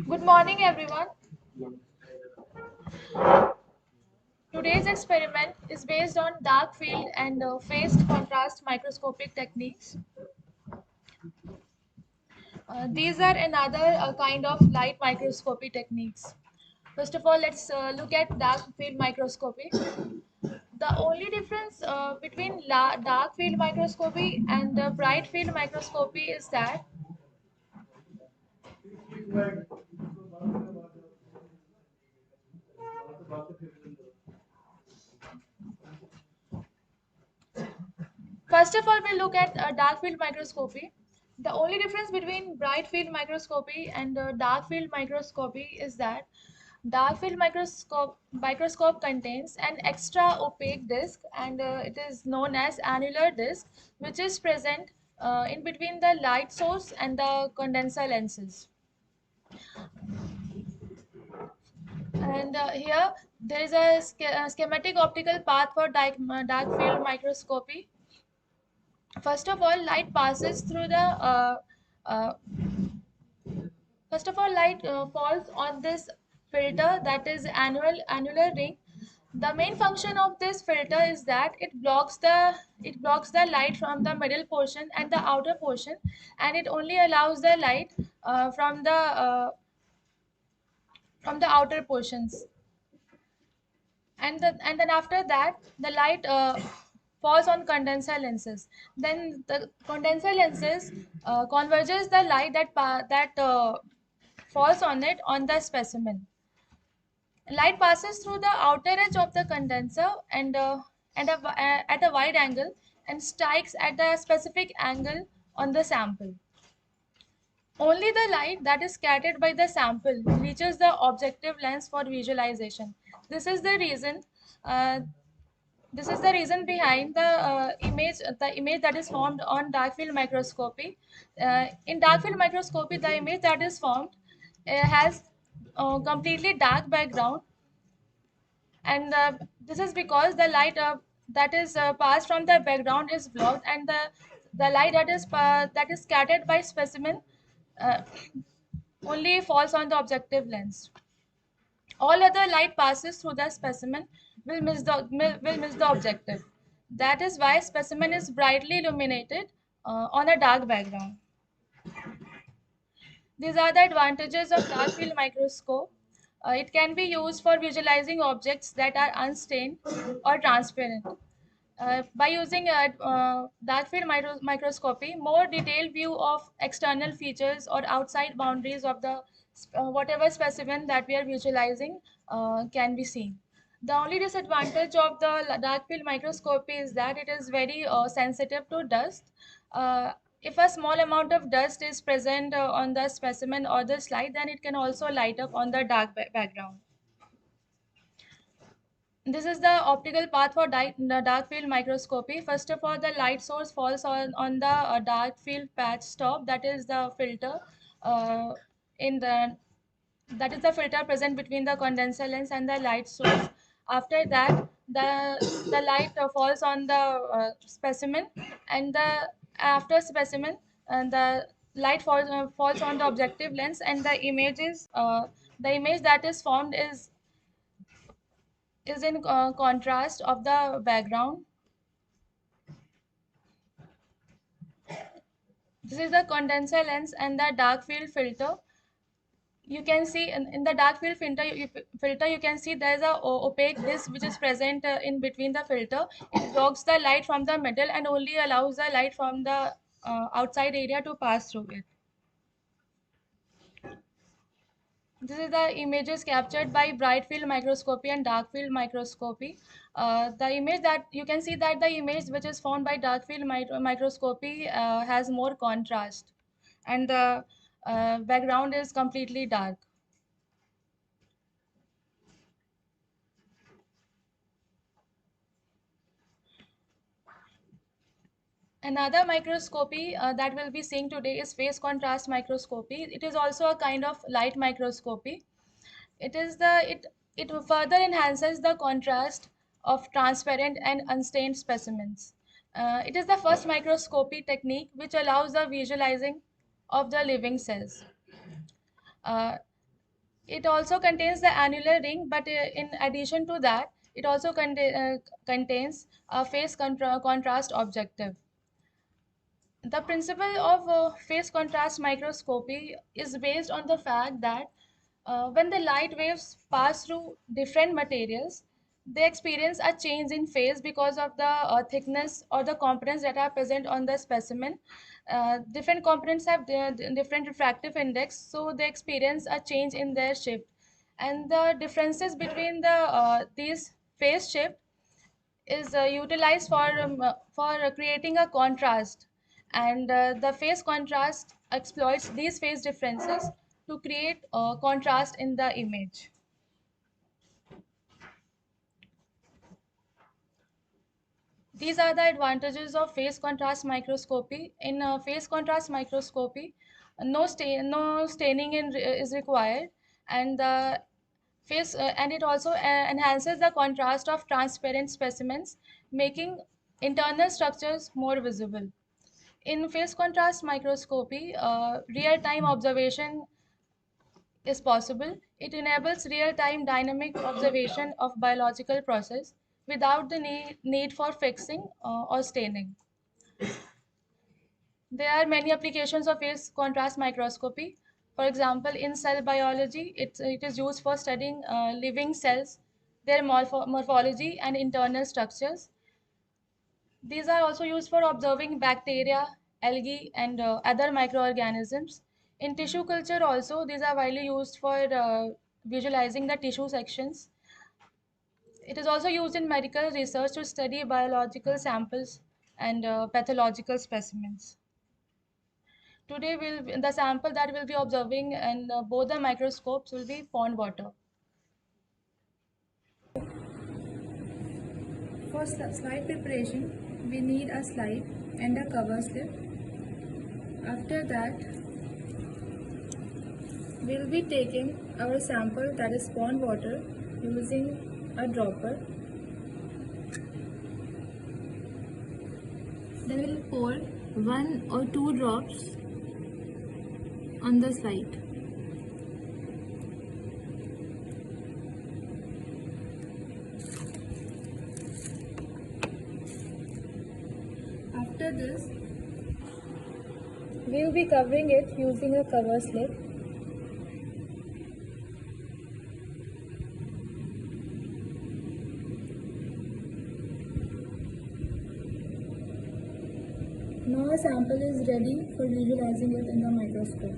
Good morning, everyone. Today's experiment is based on dark field and phased contrast microscopic techniques. These are another kind of light microscopy techniques. First of all, let's look at dark field microscopy. The only difference between dark field microscopy and bright field microscopy is that first of all, we'll look at dark field microscopy. The only difference between bright field microscopy and dark field microscopy is that dark field microscope contains an extra opaque disc, and it is known as annular disc, which is present in between the light source and the condenser lenses. And here there is a schematic optical path for dark field microscopy. First of all, light passes through the uh, first of all light falls on this filter, that is annular ring. The main function of this filter is that it blocks the light from the middle portion and the outer portion, and it only allows the light from the outer portions. And then after that the light falls on condenser lenses. Then the condenser lenses converges the light that falls on it on the specimen. Light passes through the outer edge of the condenser at a wide angle and strikes at a specific angle on the sample. Only the light that is scattered by the sample reaches the objective lens for visualization. This is the reason. Uh, this is the reason behind the image that is formed on dark field microscopy. In dark field microscopy, the image that is formed has completely dark background, and this is because the light that is passed from the background is blocked, and the light that is scattered by specimen uh, only falls on the objective lens. All other light passes through the specimen will miss the objective. That is why specimen is brightly illuminated on a dark background. These are the advantages of dark field microscope. It can be used for visualizing objects that are unstained or transparent. By using dark field microscopy, more detailed view of external features or outside boundaries of the whatever specimen that we are visualizing can be seen. The only disadvantage of the dark field microscopy is that it is very sensitive to dust. If a small amount of dust is present on the specimen or the slide, then it can also light up on the background. This is the optical path for the dark field microscopy. First of all, the light source falls on the dark field patch stop, that is the filter uh, in the that is the filter present between the condenser lens and the light source. After that, the light falls on the specimen, and the after specimen, and the light falls on the objective lens, and the image that is formed is in contrast of the background. This is the condenser lens and the dark field filter. You can see in the dark field filter you can see there is a opaque disc which is present in between the filter. It blocks the light from the middle and only allows the light from the outside area to pass through it. This is the images captured by bright field microscopy and dark field microscopy. The image that you can see that the image which is formed by dark field microscopy has more contrast, and the background is completely dark. Another microscopy that we'll be seeing today is phase contrast microscopy. It is also a kind of light microscopy. It further enhances the contrast of transparent and unstained specimens. It is the first microscopy technique which allows the visualizing of the living cells. Uh, It also contains the annular ring, but in addition to that, it also contains a phase contrast objective. The principle of phase contrast microscopy is based on the fact that when the light waves pass through different materials, they experience a change in phase because of the thickness or the components that are present on the specimen. Different components have different refractive index, so they experience a change in their shift. And the differences between these phase shift is utilized for creating a contrast, and the phase contrast exploits these phase differences to create contrast in the image. These are the advantages of phase contrast microscopy. In phase contrast microscopy, no staining is required, and the and it also enhances the contrast of transparent specimens, making internal structures more visible. In phase contrast microscopy, real-time observation is possible. It enables real-time dynamic observation of biological process without the need for fixing or staining. There are many applications of phase contrast microscopy. For example, in cell biology, it is used for studying living cells, their morphology and internal structures. These are also used for observing bacteria, algae, and other microorganisms. In tissue culture, also, these are widely used for visualizing the tissue sections. It is also used in medical research to study biological samples and pathological specimens. Today, the sample that we'll be observing in both the microscopes will be pond water. For slide preparation, we need a slide and a cover slip. After that, we'll be taking our sample, that is pond water, using a dropper. Then we'll pour 1 or 2 drops on the slide. After this, we'll be covering it using a cover slip. Now our sample is ready for visualizing it in the microscope.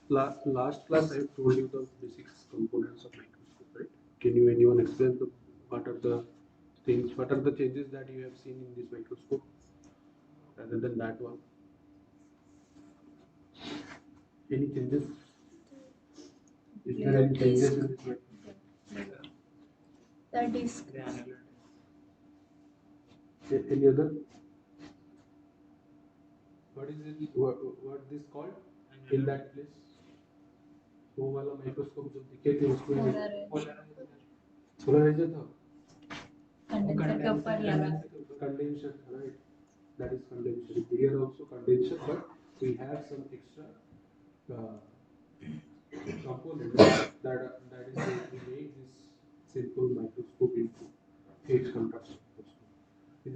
Last class I told you the basic components of microscope, right? Can you anyone explain what are the things, what are the changes that you have seen in this microscope rather than that one? Any changes? Is there any changes in this microscope? That is Any other? What is it? What this called in that place? वो वाला microscope जो दिखे थे उसमें polariser था condenser के ऊपर लगा. condenser, right? That is condenser. Here also condenser, but we have some extra component that is going to make this simple microscope into phase contrast microscope. In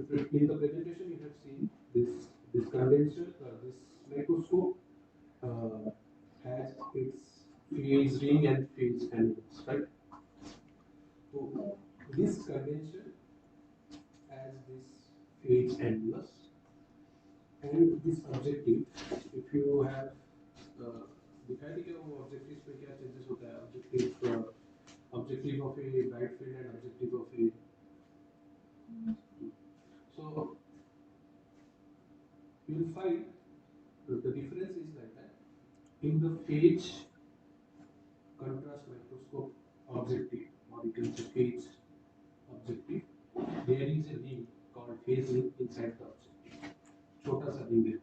the presentation you have seen this condenser, this microscope has its phase ring and phase angles, right? So this condenser has this phase angles and this objective. If you have दिखाई दी क्या वो objectives में क्या changes होता है objective of a bright field and objective of A so you will find the difference is like that in the phase contrast microscope objective, or you can say phase objective, there is a ring called phase ring inside the objective. छोटा सा ring है,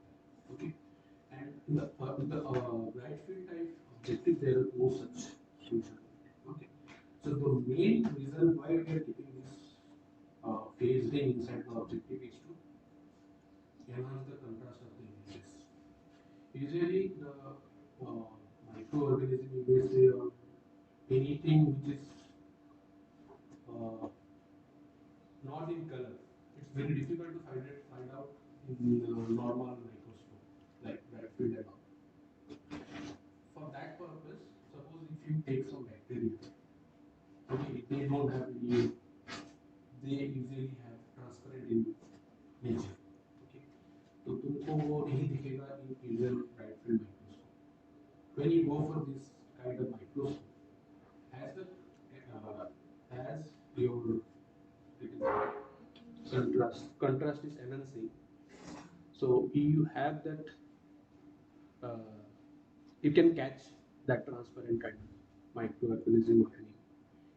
okay? And in the bright field type objective, there is no such solution. Okay. So the main reason why we are keeping this phase ring inside the objective is to enhance the contrast of the images. Usually, the microorganism image anything which is uh, not in color, it's very difficult to find out in normal microscope like bright field and all. For that purpose, suppose if you take some bacteria, okay, they don't have any, they usually have transparent in nature, okay, तो तुमको वो नहीं दिखेगा in usual bright field microscope. When you go for this kind of microscope, as your contrast is enhancing, so you have that uh, you can catch that transparent kind of microorganism or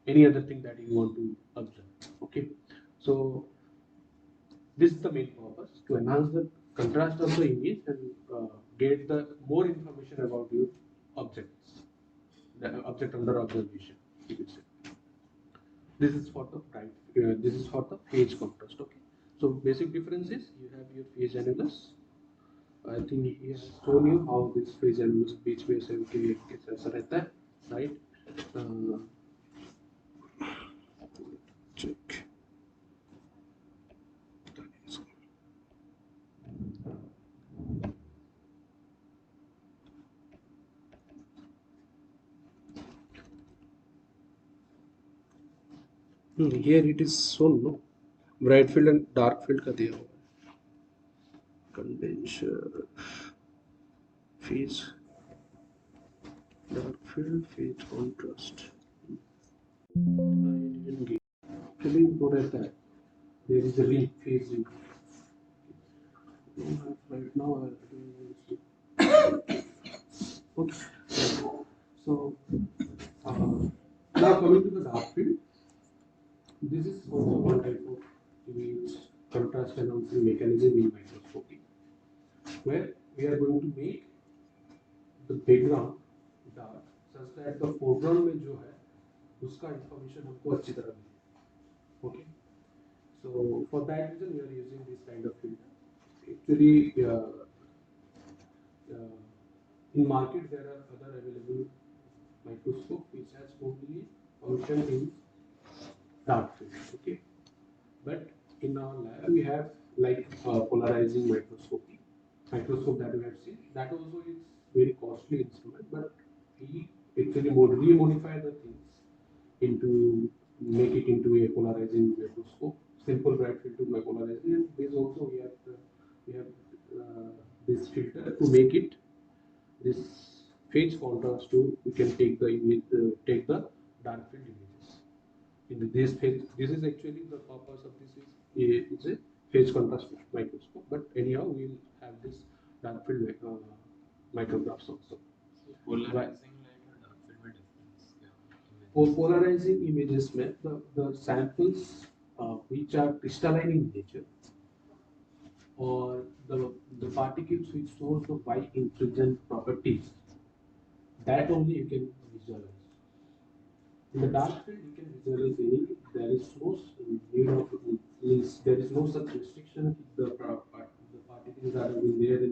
any other thing that you want to observe. Okay, so this is the main purpose, to enhance the contrast of the image and get the more information about your objects, the object under observation, you could say. This is for the this is for the phase contrast. Okay, so basic difference is you have your phase annulus. I think he has shown you how this phase annulus बीच में से कैसा रहता है, right? Check. Here it is shown, no? Bright field and dark field का दिया हुआ है. Condenser, phase, dark field, phase contrast. I didn't get. Actually, what is that? There is a link, phase link. Right now, I don't know. Okay. So, now coming to the dark field. This is also one type of image contrast enhancing mechanism in microscopy, where we are going to make the background dark such that the foreground में जो है उसका information हमको अच्छी तरह मिले. Okay, so for that reason we are using this kind of filter. Actually, in market there are other available microscope which has only function in dark field. Okay, but in our lab we have like polarizing microscope that we have seen. That also is very costly instrument, but we actually remodify the things into make it into a polarizing microscope, simple bright field to polarizing. And this also we have this filter to make it this phase contrast to we can take the image, take the dark field images. In this phase, this is actually the purpose of this is it's a phase contrast microscope. But anyhow, we'll have this dark field micrographs also. Polarizing like a dark field में difference. For polarizing images, में the samples which are crystalline in nature, or the particles which show the Y inclusion properties, that only you can visualize. In the dark field, you can visualize anything. There is no need of there is no such restriction. The particles that are in there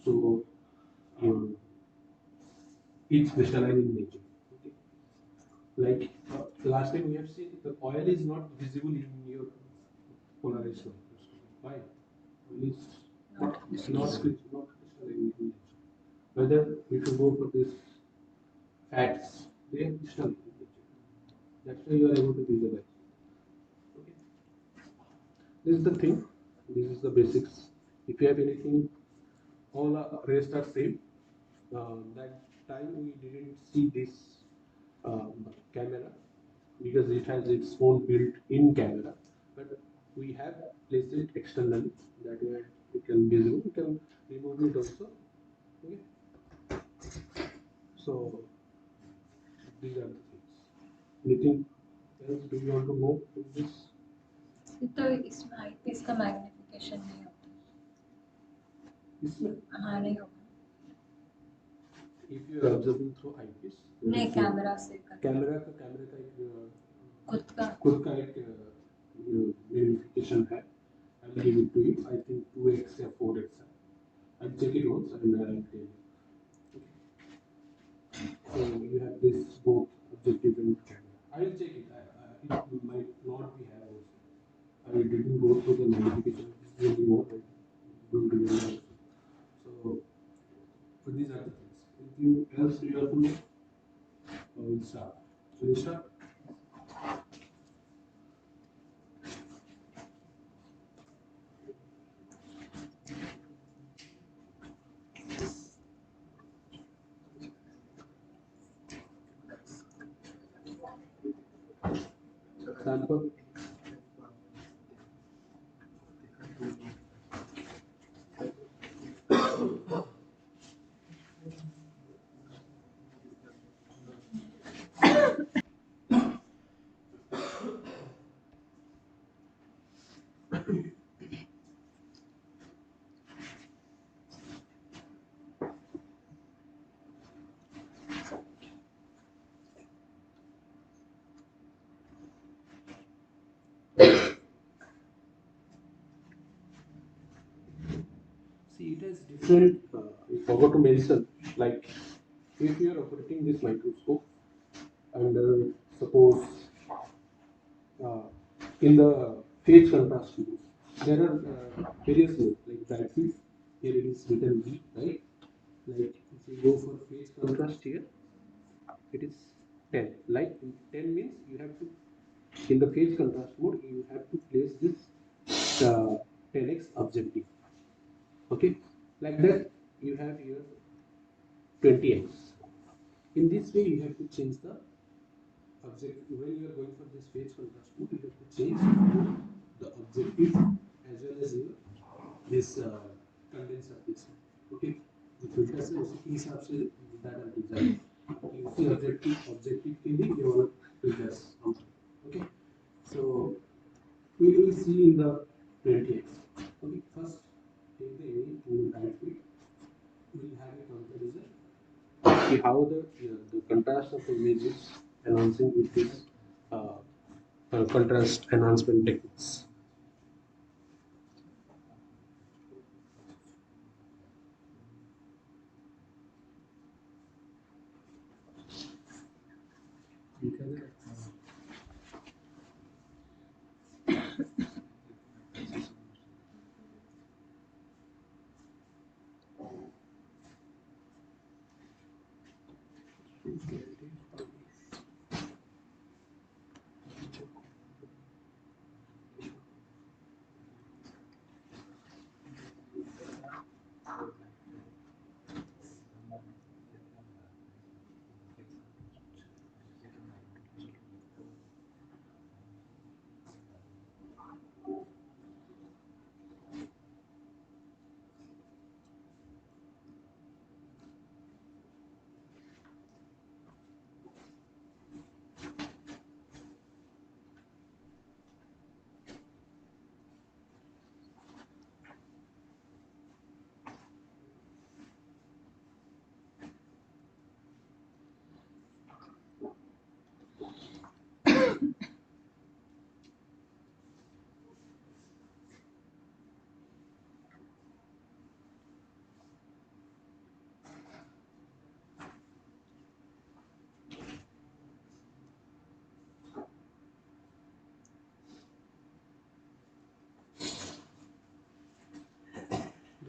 so each crystalline in nature. Okay. Like last time we have seen, the oil is not visible in your polarized microscope. Why? Oil is not crystalline in nature. Whether if you go for this fats, they are crystalline in nature. That's why you are able to visualize. Okay. This is the thing. This is the basics. If you have anything, all the rest are same. That time we didn't see this camera because it has its own built-in camera, but we have placed it externally. That way it can be visible. We can remove it also. Okay. So these are the things. Anything else do you want to know in this? तो इसमें eyepiece का magnification नहीं होता. इसमें हाँ नहीं होगा. if you are observing through eyepiece, नहीं कैमरा से कैमरा का एक खुद का एक वेरिफिकेशन है. I will give it to you. I think 2x or 4x. I'll check it once and I'll tell you. Okay. So you have this both objective in Canada. I will check it. It might not be have also. I didn't go through the notification. This is the one I don't remember. So, these are the things. Anything else do you have to know? We'll start. So we'll start. Sample. See, it has different. I forgot to mention. Like, if you are operating this microscope, and suppose uh, in the phase contrast mode, there are various modes like bright field. Here it is written B, right? Like if you go for phase contrast here, it is 10. Like 10 means you have to, in the phase contrast mode, you have to place this 10x objective. Okay, like that you have here 20x. In this way, you have to change the objective. When you are going for this phase contrast mode, you have to change the objective as well as your this condenser this. Okay, the filter से उसी हिसाब से data design उसी objective के लिए ये वाला filters okay. So we will see in the 20x. Okay, first take the image in the right field. We will have a comparison. See how the contrast of the image is enhancing with this contrast enhancement techniques.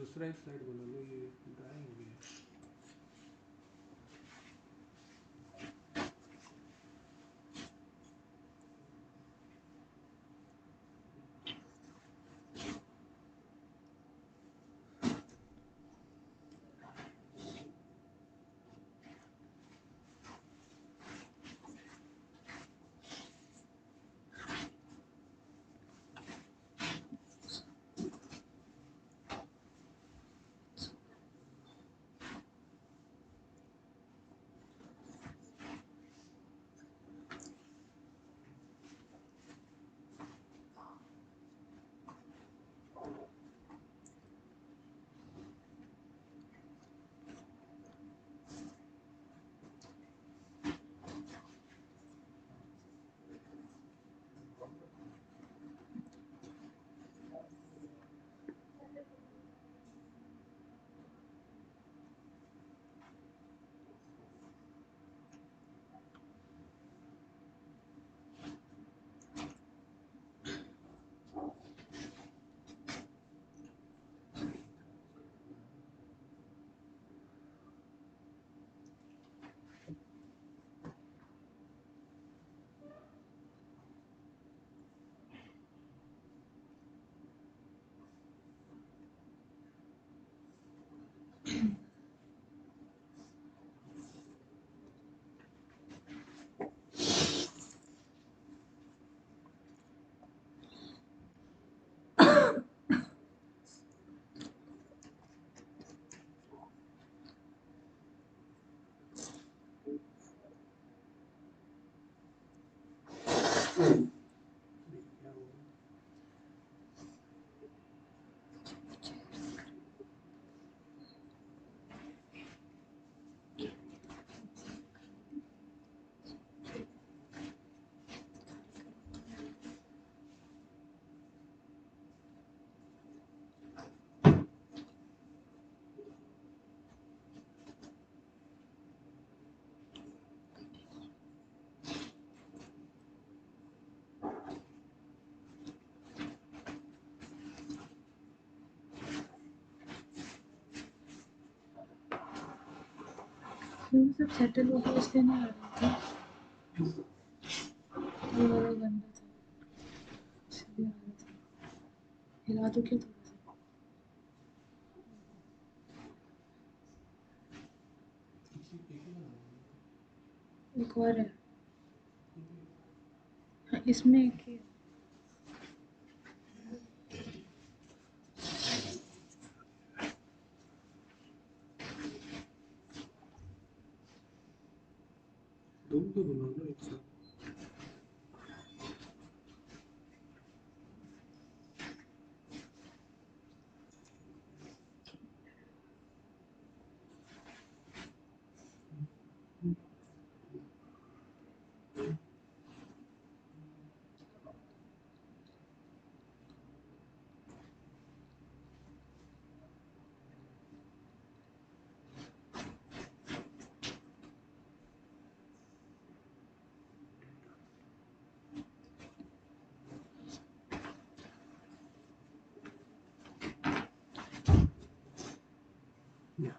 दूसरा एक slide बना लो, ये dry हो गया। क्यों सब settle हो गया इसलिए नहीं आ रहा था। ये वाला गंदा था इसलिए आ रहा था। हिला तो क्या थोड़ा सा। एक और है। हाँ, इसमें एक ही है। दोनों तो बनाना एक साथ। Yeah.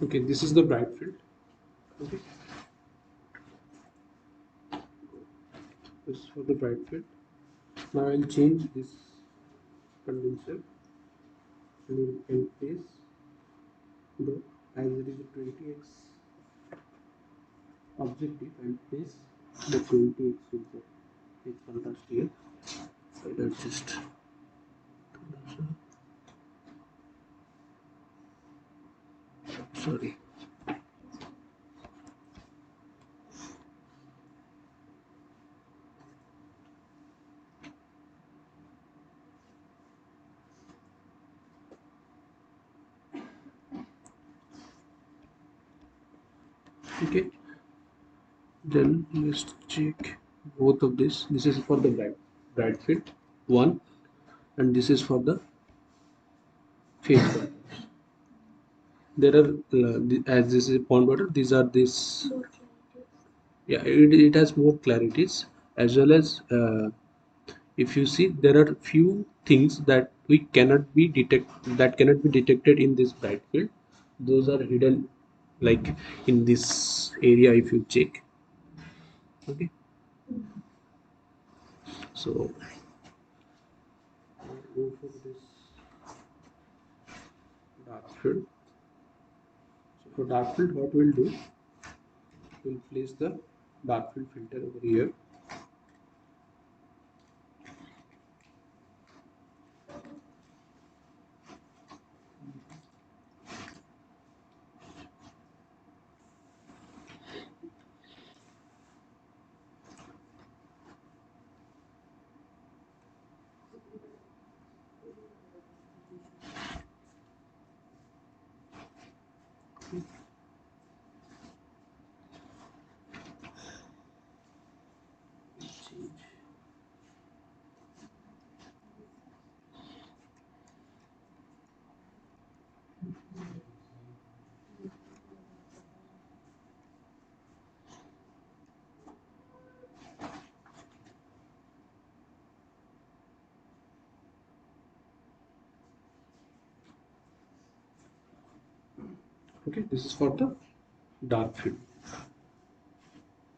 Okay, this is the bright field. Okay, this is for the bright field. Now I'll change this condenser and you can place the, as it is a 20x objective, I'll place the 20x filter. It's contrast here. I'll adjust. Sorry. Okay, then let's check both of this. This is for the bright field one, and this is for the phase. There are as this is pond water, these are this. Yeah, it has more clarities, as well as if you see, there are few things that we cannot be detected in this bright field. Those are hidden, like in this area if you check. Okay, so go for this dark field. So for dark field, what we'll do, we'll place the dark field filter over here. Okay, this is for the dark field.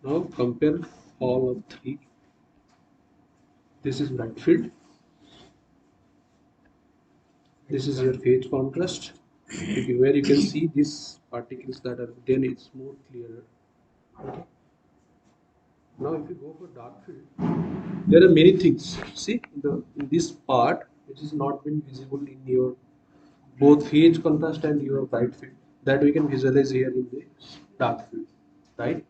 Now compare all of three. This is bright field. This is your phase contrast. Where you can see these particles that are, then it's more clearer. Okay. Now if you go for dark field, there are many things. See, this part which is not been visible in your both phase contrast and your bright field, that we can visualize here in the dark field, right?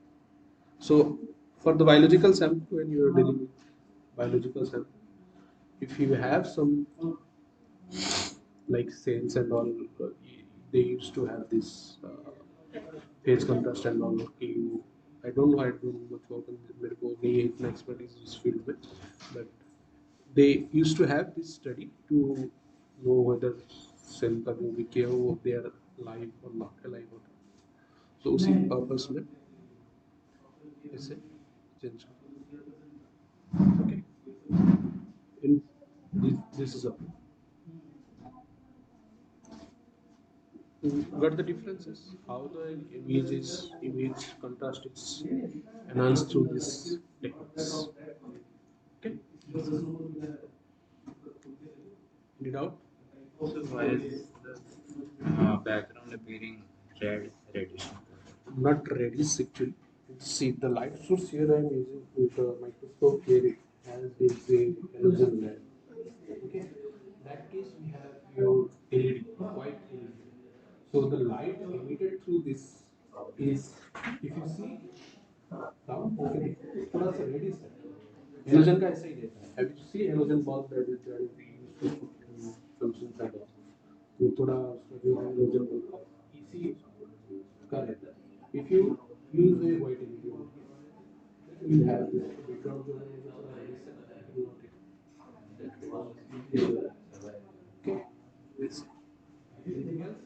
So for the biological sample, when you are dealing with biological sample, if you have some like cells and all, they used to have this phase contrast and all. You, I don't know, I don't much work on this, मेरे को नहीं है इतना expertise इस field में, but they used to have this study to know whether cell का जो भी क्या वो they are alive or not alive or not. So उसी purpose में इसे change कर, okay, in this is a, what the differences, how the image contrast is enhanced through this techniques. Okay, any doubt? So why is the background appearing reddish? Not reddish actually. See, the light source here I am using with the microscope here, it has this halogen layer. Okay, in that case we have your LED, white LED. So the light emitted through this is, if you see down, okay, थोड़ा सा reddish है. Halogen का ऐसा ही रहता है. Have you seen halogen bulb that is we used to put in functions and all? तो थोड़ा उसका जो halogen bulb का इसी का रहता है. If you use a white LED over here, you have this background जो है वो थोड़ा reddish है. You want it that way. Okay. This. Anything else?